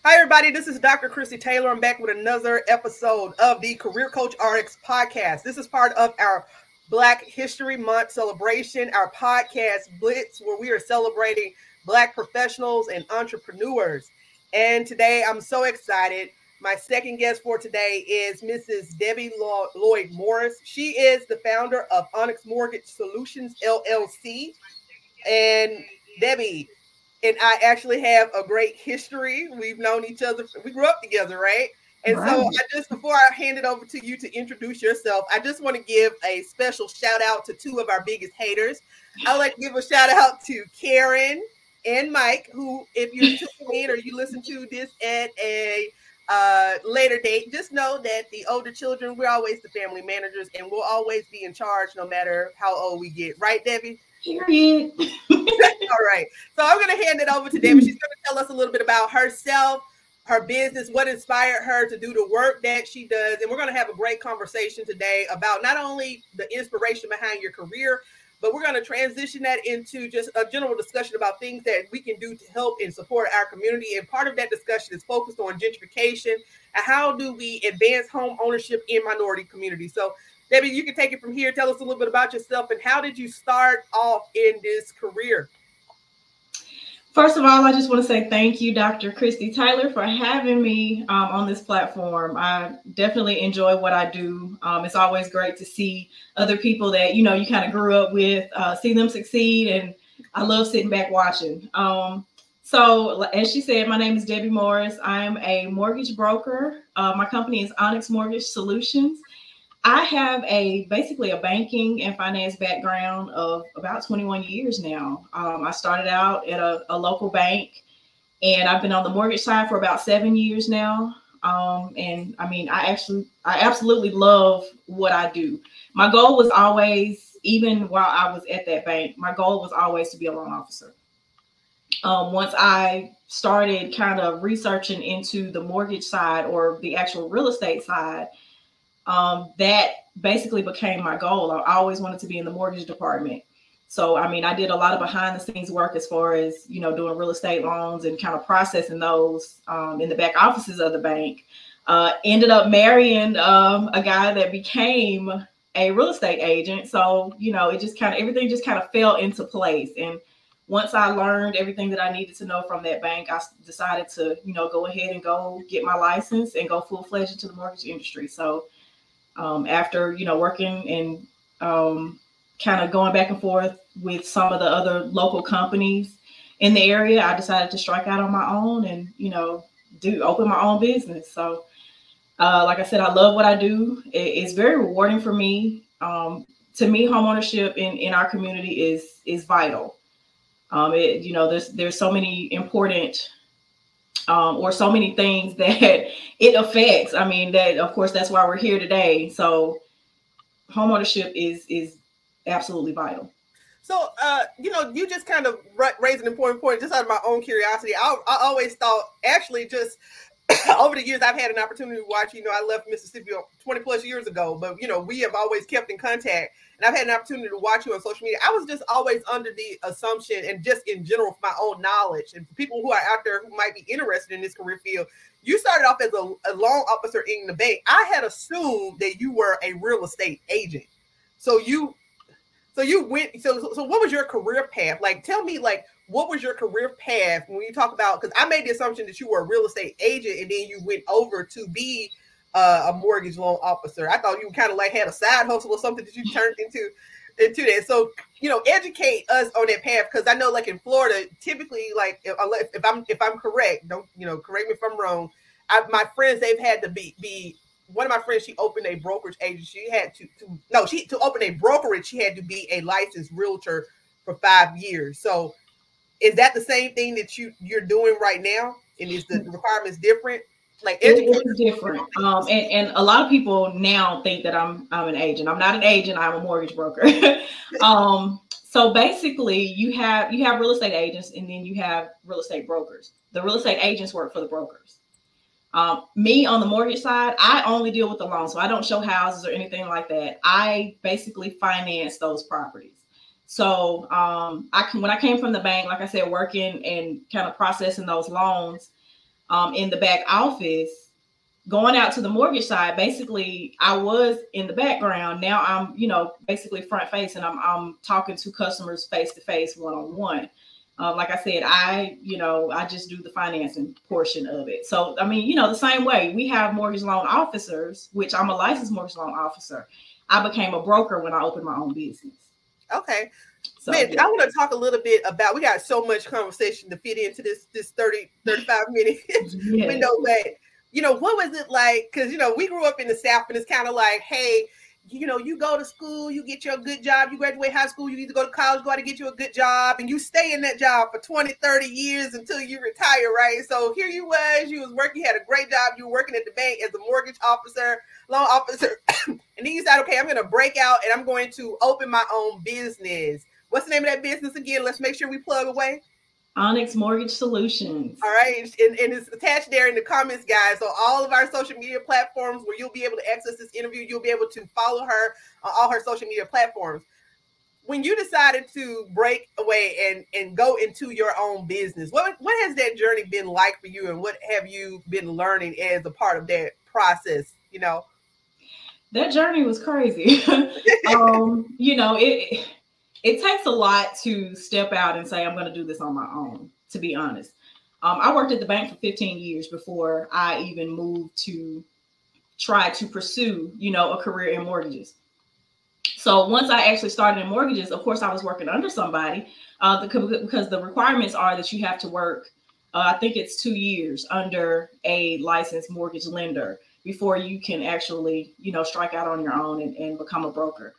Hi, everybody. This is Dr. Kristy Taylor. I'm back with another episode of the CareerCoachRx podcast. This is part of our Black History Month celebration, our podcast Blitz, where we are celebrating Black professionals and entrepreneurs. And today, I'm so excited. My second guest for today is Mrs. Debbie Lloyd Morris. She is the founder of Onyx Mortgage Solutions, LLC. And Debbie and I actually have a great history. We've known each other. We grew up together, right? And so before I hand it over to you to introduce yourself, I just want to give a special shout out to two of our biggest haters. I'd like to give a shout out to Karen and Mike, who, if you're tuning in or you listen to this at a later date, just know that the older children, we're always the family managers and we'll always be in charge no matter how old we get. Right, Debbie? Period. All right. So I'm going to hand it over to Debbie. She's going to tell us a little bit about herself, her business, what inspired her to do the work that she does. And we're going to have a great conversation today about not only the inspiration behind your career, but we're going to transition that into just a general discussion about things that we can do to help and support our community. And part of that discussion is focused on gentrification and how do we advance home ownership in minority communities. So Debbie, you can take it from here. Tell us a little bit about yourself and how did you start off in this career? First of all, I just want to say thank you, Dr. Kristy Taylor, for having me on this platform. I definitely enjoy what I do. It's always great to see other people that, you kind of grew up with, see them succeed. And I love sitting back watching. So as she said, my name is Debbie Morris. I'm a mortgage broker. My company is Onyx Mortgage Solutions. I have basically a banking and finance background of about 21 years now. I started out at a local bank and I've been on the mortgage side for about 7 years now. And I mean, I absolutely love what I do. My goal was always, even while I was at that bank, my goal was always to be a loan officer. Once I started kind of researching into the mortgage side or the actual real estate side, that basically became my goal. I always wanted to be in the mortgage department. So, I mean, I did a lot of behind the scenes work as far as, doing real estate loans and kind of processing those in the back offices of the bank. Ended up marrying a guy that became a real estate agent. So, it just everything just kind of fell into place. And once I learned everything that I needed to know from that bank, I decided to, go ahead and go get my license and go full-fledged into the mortgage industry. So, after, working and kind of going back and forth with some of the other local companies in the area, I decided to strike out on my own and, open my own business. So, like I said, I love what I do. It's very rewarding for me. To me, homeownership in our community is vital. There's so many important or so many things that it affects. I mean, that of course, that's why we're here today. So homeownership is absolutely vital. So, you just kind of raised an important point just out of my own curiosity. I always thought, actually, just over the years, I've had an opportunity to watch, I left Mississippi 20 plus years ago, but, we have always kept in contact. And I've had an opportunity to watch you on social media. I was just always under the assumption, and just in general, for my own knowledge, and for people who are out there who might be interested in this career field, you started off as a loan officer in the bank. I had assumed that you were a real estate agent. So what was your career path? Like, tell me, what was your career path when you talk about, because I made the assumption that you were a real estate agent and then you went over to be a mortgage loan officer. I thought you kind of had a side hustle or something that you turned into that. So, educate us on that path. Cause I know in Florida, typically, if I'm correct, don't, correct me if I'm wrong. My friends, they've had to be one of my friends, she opened a brokerage agency. She had to open a brokerage. She had to be a licensed realtor for 5 years. So is that the same thing that you're doing right now? And is the requirements different? It is different. And a lot of people now think that I'm an agent. I'm not an agent. I'm a mortgage broker. So basically you have real estate agents and then you have real estate brokers. The real estate agents work for the brokers. Me on the mortgage side, I only deal with the loan. So I don't show houses or anything like that. I basically finance those properties. So when I came from the bank, like I said, working and kind of processing those loans, in the back office, going out to the mortgage side. Basically, I was in the background. Now I'm, basically front face, and I'm talking to customers face to face, one-on-one. Like I said, I just do the financing portion of it. So, I mean, the same way we have mortgage loan officers, which I'm a licensed mortgage loan officer. I became a broker when I opened my own business. Okay. So, man, I want to talk a little bit about, we got so much conversation to fit into this 35 minute window, but what was it like? Because, we grew up in the South, and it's kind of like, hey, you go to school, you get your good job, you graduate high school, you either go to college, go out and get you a good job, and you stay in that job for 20, 30 years until you retire, right? So here you was working, you had a great job, you were working at the bank as a mortgage officer, loan officer, and then you said, okay, I'm going to break out and I'm going to open my own business. What's the name of that business again? Let's make sure we plug away. Onyx Mortgage Solutions. All right. And it's attached there in the comments, guys. So all of our social media platforms where you'll be able to access this interview, you'll be able to follow her on all her social media platforms. When you decided to break away and go into your own business, what has that journey been like for you, and what have you been learning as a part of that process? That journey was crazy. It takes a lot to step out and say, I'm going to do this on my own, to be honest. I worked at the bank for 15 years before I even moved to try to pursue, a career in mortgages. So once I actually started in mortgages, of course, I was working under somebody because the requirements are that you have to work, I think it's 2 years under a licensed mortgage lender before you can actually, strike out on your own and become a broker.